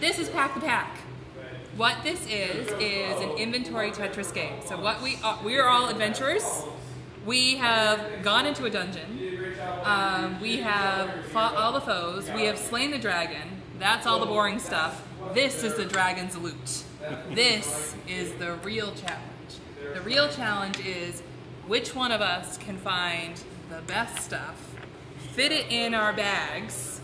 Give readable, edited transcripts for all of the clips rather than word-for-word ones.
This is Pack the Pack. What this is an inventory Tetris game. So what we are all adventurers. We have gone into a dungeon. We have fought all the foes. We have slain the dragon. That's all the boring stuff. This is the dragon's loot. This is the real challenge. The real challenge is which one of us can find the best stuff, fit it in our bags,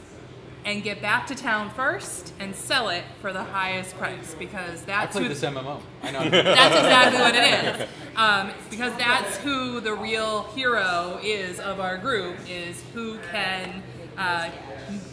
and get back to town first and sell it for the highest price, because that's I played this MMO. I know. That's exactly what it is. Because that's who the real hero is of our group, is who can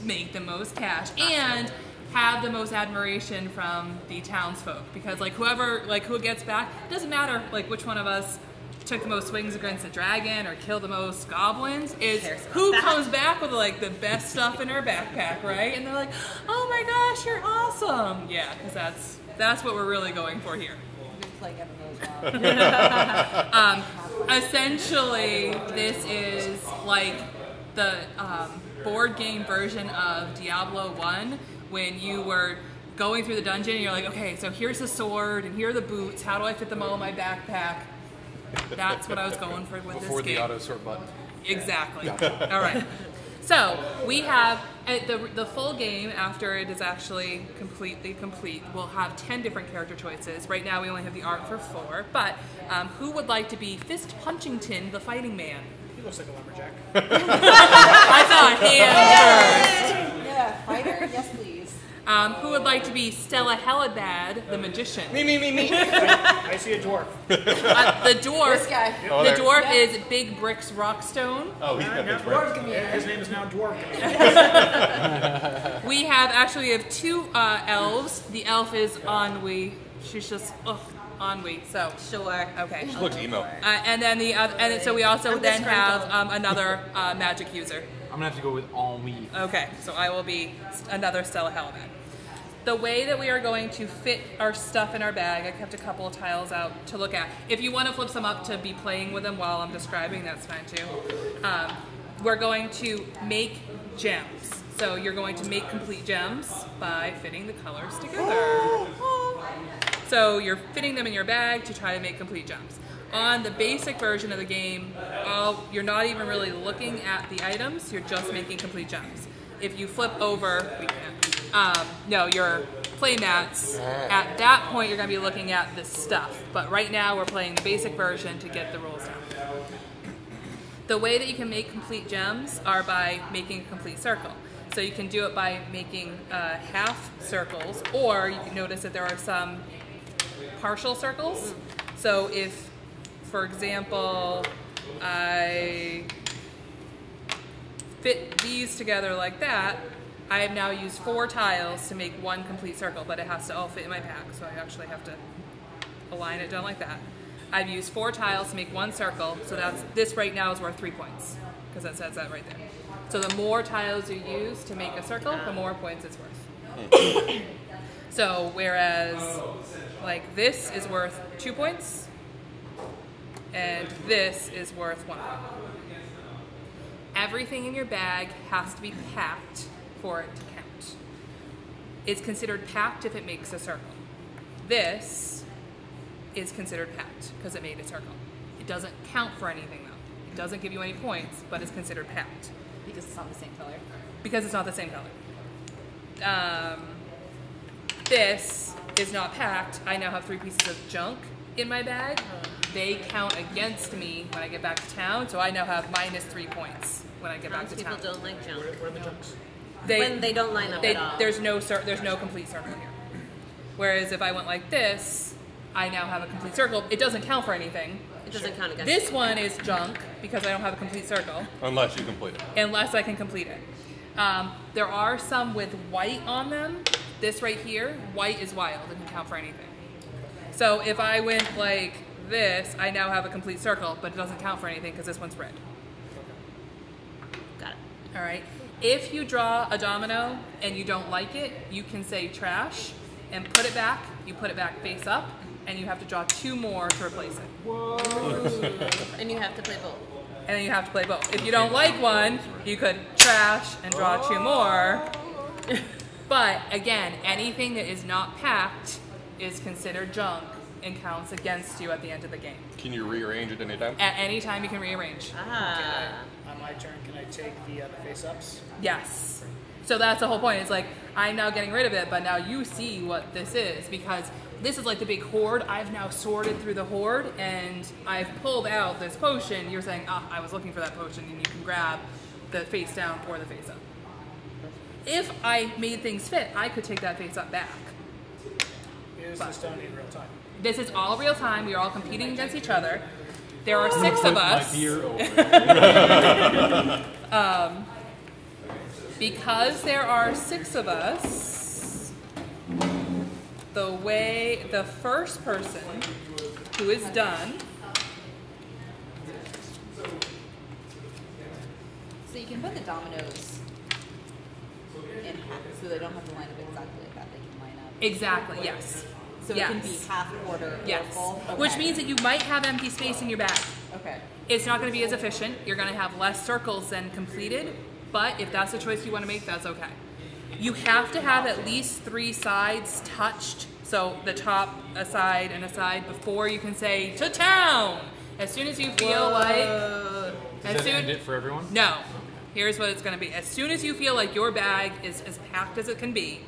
make the most cash and have the most admiration from the townsfolk. Because who gets back, it doesn't matter which one of us took the most swings against the dragon or killed the most goblins, is who comes back with the best stuff in her backpack, right? And they're like, oh my gosh, you're awesome. Yeah, because that's what we're really going for here. Essentially, this is like the board game version of Diablo 1, when you were going through the dungeon and you're like, okay, so here's the sword and here are the boots, how do I fit them all in my backpack? That's what I was going for with this game. Before the auto sort button. Exactly. All right. So we have the full game, after it is actually completely complete. We'll have 10 different character choices. Right now we only have the art for 4. But who would like to be Fist Punchington, the fighting man? He looks like a lumberjack. I saw a hand first. Yeah, fighter, yes please. Who would like to be Stella Helibad, the magician? Me. I see a dwarf. The dwarf. This guy. The dwarf is Big Bricks Rockstone. Oh, he's got Now big Dwarf breath. Comedian. His name is now Dwarf Comedian. We have 2 elves. The elf is Ennui. She's just ennui. So Sure. okay. She looks emo. And then so we also then have another magic user. I'm gonna have to go with ennui. Okay, so I will be another Stella Helibad. The way that we are going to fit our stuff in our bag, I kept a couple of tiles out to look at. If you want to flip some up to be playing with them while I'm describing, that's fine too. We're going to make gems. So you're going to make complete gems by fitting the colors together. So you're fitting them in your bag to try to make complete gems. On the basic version of the game, you're not even really looking at the items, you're just making complete gems. If you flip over, your play mats, at that point you're going to be looking at the stuff. But right now we're playing the basic version to get the rules down. The way that you can make complete gems are by making a complete circle. So you can do it by making half circles, or you can notice that there are some partial circles. So if, for example, I fit these together like that, I have now used 4 tiles to make one complete circle, but it has to all fit in my pack, so I actually have to align it down like that. I've used 4 tiles to make one circle, so this right now is worth 3 points, because that says that right there. So the more tiles you use to make a circle, the more points it's worth. So whereas this is worth 2 points, and this is worth 1 point. Everything in your bag has to be packed for it to count. It's considered packed if it makes a circle. This is considered packed because it made a circle. It doesn't count for anything though. It doesn't give you any points, but it's considered packed. Because it's not the same color. Because it's not the same color. This is not packed. I now have 3 pieces of junk in my bag. They count against me when I get back to town, so I now have -3 points when I get back to town. People don't like junk. Where are the junks? When they don't line up at all. There's no complete circle here. Whereas if I went like this, I now have a complete circle. It doesn't count for anything. It doesn't count against This you. one is junk because I don't have a complete circle. Unless you complete it. Unless I can complete it. There are some with white on them. This right here, white is wild. It doesn't count for anything. So if I went like this, I now have a complete circle, but it doesn't count for anything because this one's red. Got it. All right. If you draw a domino and you don't like it, you can say trash and put it back. You put it back face up, and you have to draw 2 more to replace it. Whoa. And you have to play both. And then you have to play both. If you don't like one, you could trash and draw 2 more. But again, anything that is not packed is considered junk and counts against you at the end of the game. Can you rearrange it anytime? At any time you can rearrange. Ah. On my turn, can I take the face-ups? Yes. So that's the whole point. It's like, I'm now getting rid of it, but now you see what this is, because this is like the big hoard. I've now sorted through the hoard, and I've pulled out this potion. You're saying, I was looking for that potion, and you can grab the face down or the face up. If I made things fit, I could take that face up back. Is this done in real time? This is all real time. We are all competing against each other. There are 6 of us. My beer over. Because there are 6 of us, the first person who is done. So you can put the dominoes in half, so they don't have to line up exactly like that. They can line up. Exactly, yes. So it can be half, quarter, or yes. full. Okay. Which means that you might have empty space in your bag. Okay. It's not going to be as efficient. You're going to have less circles than completed, but if that's the choice you want to make, that's okay. You have to have at least 3 sides touched, so the top, a side, and a side, before you can say, to town! As soon as you feel like... Does that end it for everyone? No. Here's what it's going to be. As soon as you feel like your bag is as packed as it can be,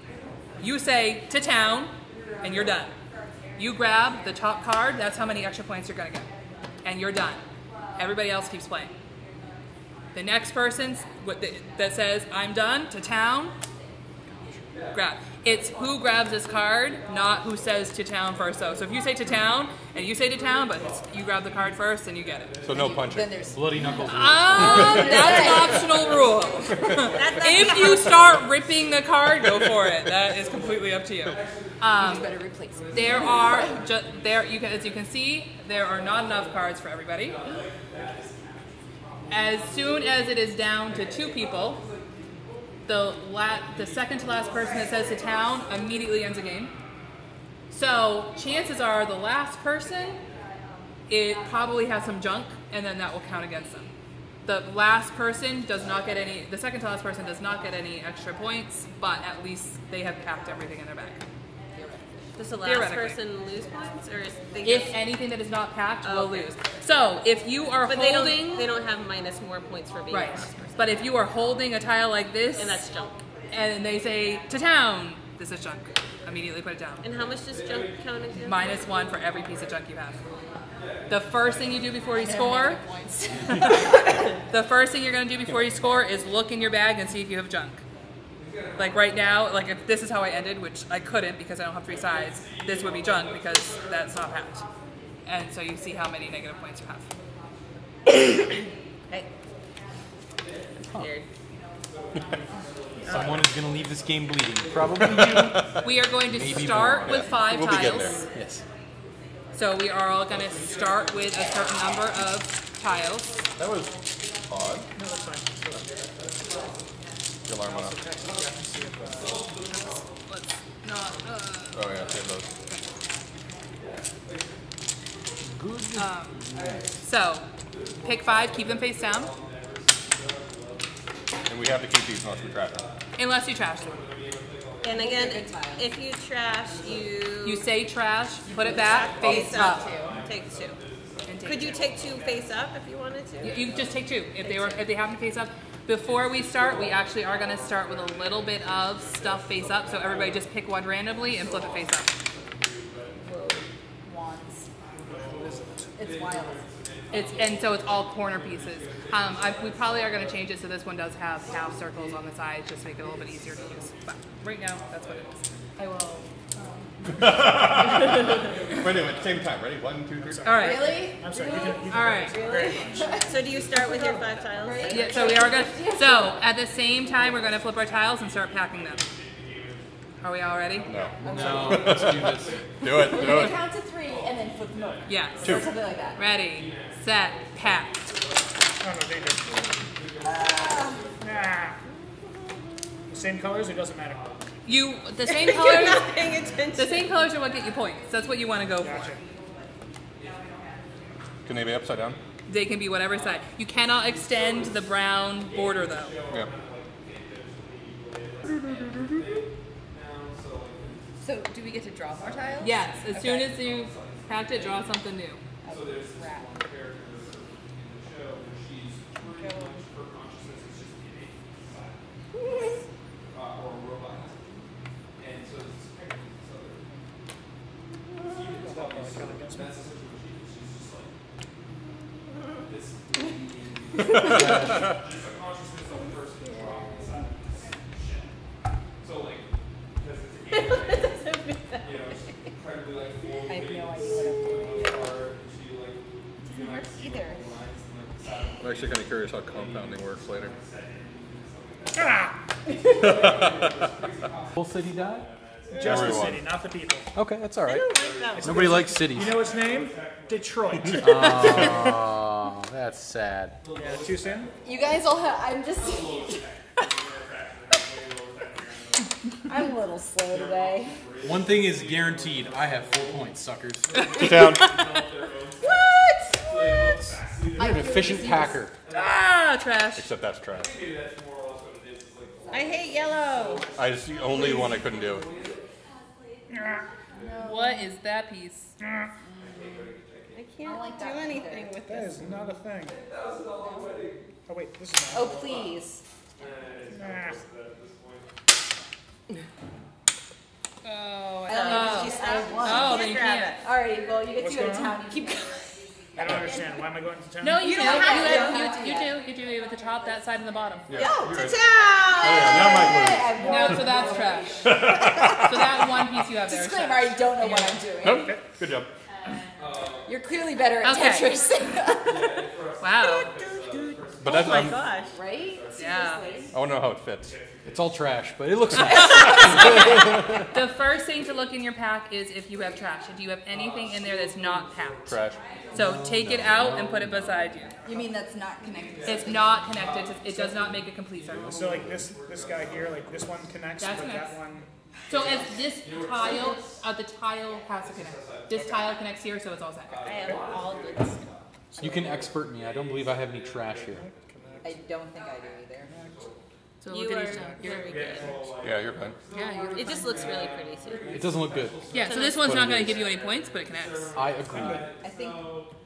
you say, to town, and you're done. You grab the top card, that's how many extra points you're going to get. And you're done. Everybody else keeps playing. The next person that says, I'm done, to town, grab. It's who grabs this card, not who says to town first. So if you say to town, and you say to town, but you grab the card first, then you get it. So no punching. Then there's Bloody knuckles. That's an optional rule. If you start ripping the card, go for it. That is completely up to you. you better replace it. There are as you can see, there are not enough cards for everybody. As soon as it is down to 2 people, the second to last person that says to town immediately ends the game. So chances are the last person, it probably has some junk, and then that will count against them. The last person does not get any, the second to last person does not get any extra points, but at least they have packed everything in their bag. Does the last person lose points, or is they If just, anything that is not packed will okay. lose. So if you are but holding... they don't have minus more points for being Right. the last person. But if you are holding a tile like this... And that's junk. And they say, to town, this is junk. Immediately put it down. And how much does junk count again? -1 for every piece of junk you have. The first thing you do before you score... the first thing you're going to do before you score is look in your bag and see if you have junk. Like right now, like if this is how I ended, which I couldn't because I don't have 3 sides, this would be junk because that's not packed. And so you see how many negative points you have. Hey. Scared. Someone is going to leave this game bleeding. Probably you. We are going to Maybe start more. with 5 We'll be getting tiles. there. Yes. So we are all going to start with a certain number of tiles. That was odd. No, that's fine. Your alarm went off. Let's not... Oh yeah, save those. So, pick 5, keep them face down, And we have to keep these unless we trash them. unless you trash them. And again, Good tile. if you trash, You say trash, put it back, face up. Take 2. And take Could you 2. take 2 face up if you wanted to? You just take 2 if they happen to face up. Before we start, we actually are going to start with a little bit of stuff face up. So everybody just pick one randomly and flip it face up. Wands. It's wild. So it's all corner pieces. We probably are going to change it so this one does have half circles on the sides, just to make it a little bit easier to use. But right now, that's what it is. I will. Wait, at the same time. Ready? 1, 2, 3. All right. Really? I'm sorry, you can All right. very much. So do you start with your 5 tiles? Yeah, so we are going to. So at the same time, we're going to flip our tiles and start packing them. Are we all ready? No. No, let's do this. Do it. Do it. Count to 3 and then flip them over. Yes. Or something like that. Ready, set, pack. Oh, no, they do. Nah. The same colors, it doesn't matter. The same You're colors. not paying attention. The same colors are what get you points. That's what you want to go Gotcha. for. Can they be upside down? They can be whatever side. You cannot extend the brown border though. Yeah. So do we get to draw more tiles? Yes, as soon as you've packed it, draw something new. Oh, crap. I have no idea what I'm doing. Doesn't work either. I'm actually kind of curious how compounding works later. Whole city died? Just the Everyone. city, not the people. Okay, that's all right. It's- Nobody likes cities. You know its name? Detroit. Oh, that's sad. Yeah, too soon? You guys all have. I'm just. I'm a little slow today. One thing is guaranteed. I have 4 points, suckers. Sit down. You're an efficient packer. Ah, trash. Except that's trash. I hate yellow. It's the only one I couldn't do. What is that piece? I can't like do that anything with That this. is not a thing. Oh wait, this is Oh, please. not. Oh, I don't know. She's I won. oh, then you grab can't. Alright, well, you get What's to go to going town. You keep going. I don't understand. Why am I going to town? No, you do. don't have to. You do at the top, that side, and the bottom. Oh, To town! Now my I No, so that's trash. So that one piece you have there is Disclaimer, trash. I don't know what I'm doing. Nope. Good job. You're clearly better at Okay. Tetris. Wow. But that's, Oh my gosh. Right? Yeah. Seriously? I want to know how it fits. It's all trash, but it looks nice. The first thing to look in your pack is if you have trash. If you have anything in there that's not packed. Trash. So take it out and put it beside you. You mean that's not connected? It's not connected. It does not make a complete circle. So like this guy here, like this one connects, That but connects. that one. So as this tile, the tile has to connect. This tile connects here, so it's all set. I have all good stuff. You can expert me. I don't believe I have any trash here. I don't think I do either. So You look are at each side. very good. Yeah, you're fine. Yeah, you're It just looks really pretty too. It doesn't look good. yeah. So this one's not going to give you any points, but it connects. I agree. I think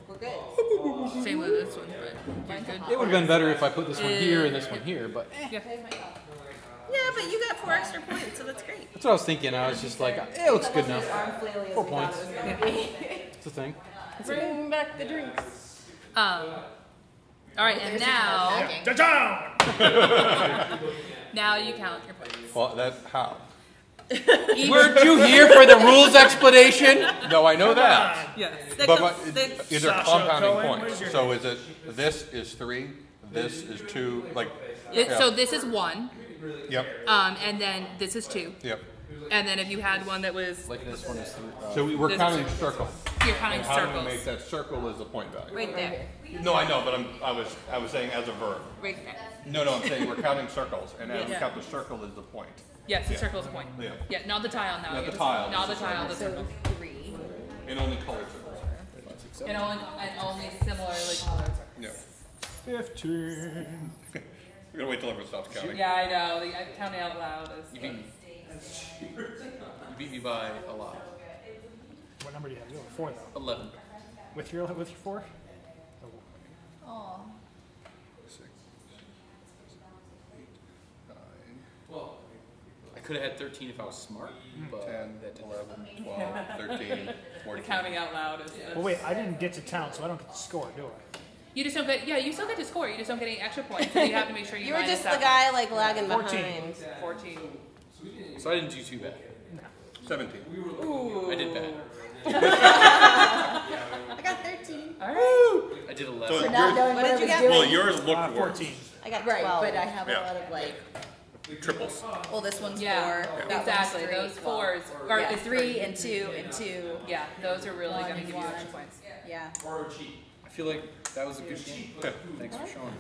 we're good. Same with this one, but you're good. It would have been better if I put this one here and this one here, but Yeah. Yeah, but you got 4 extra points, so that's great. that's what I was thinking. I was just like, it looks good enough. Arm flaily as 4 we thought points. it was gonna be. It's a thing. Bring back the drinks. All right, and now, To town! now you count your points. Well, that how? Weren't you here for the rules explanation? No, I know that. Yes. The But com- what, the- is there Sasha compounding Cohen, points? where's your So is it this is 3, this is 2, like? So this is 1, Yep. and then this is 2, Yep. and then if you had one that was, Like this one is 3. So we're This counting is- circle. you're counting How do we circles. make that circle as a point value? Right there. No, I know, but I was saying as a verb. Right there. No, I'm saying we're counting circles, and as we Yeah. count the circle as the point. Yes, the Yeah. circle's a point. Yeah. Yeah, not the tile now. Not You the just- tile, Not the just the tile, the So circle. 3. And only color circles. And only similarly colored circles. Yeah. 15. We're gonna wait till everyone stops counting. Yeah, I know. The counting out loud is. You beat me by a lot. What number do you have? You have 4 though. 11. With your 4? Aw. 6, 7, 8, 9, I could have had 13 if I was smart, but 10, that didn't 11, 12, 13, The 14. counting out loud is. Well, wait, I didn't get to town, so I don't get to score, do I? You just don't get. Yeah, you still get to score. You just don't get any extra points. So you have to make sure you. You were minus just the that guy like lagging 14. behind. 14. So I didn't do too bad. 17. I did bad. I got 13. All right. I did So 11. Not yours, knowing What what I did you was get? doing. well, yours looked worse. 14. I got 12. Right, but I have Yeah. a lot of like. Triples. Well, this one's Yeah, 4. That exactly. One's 3. Those fours are Yeah, it's 3 and 2 and 2. Yeah, those are really One going to and give you one. extra points. Yeah. I feel like that was a good game. Thanks for showing me.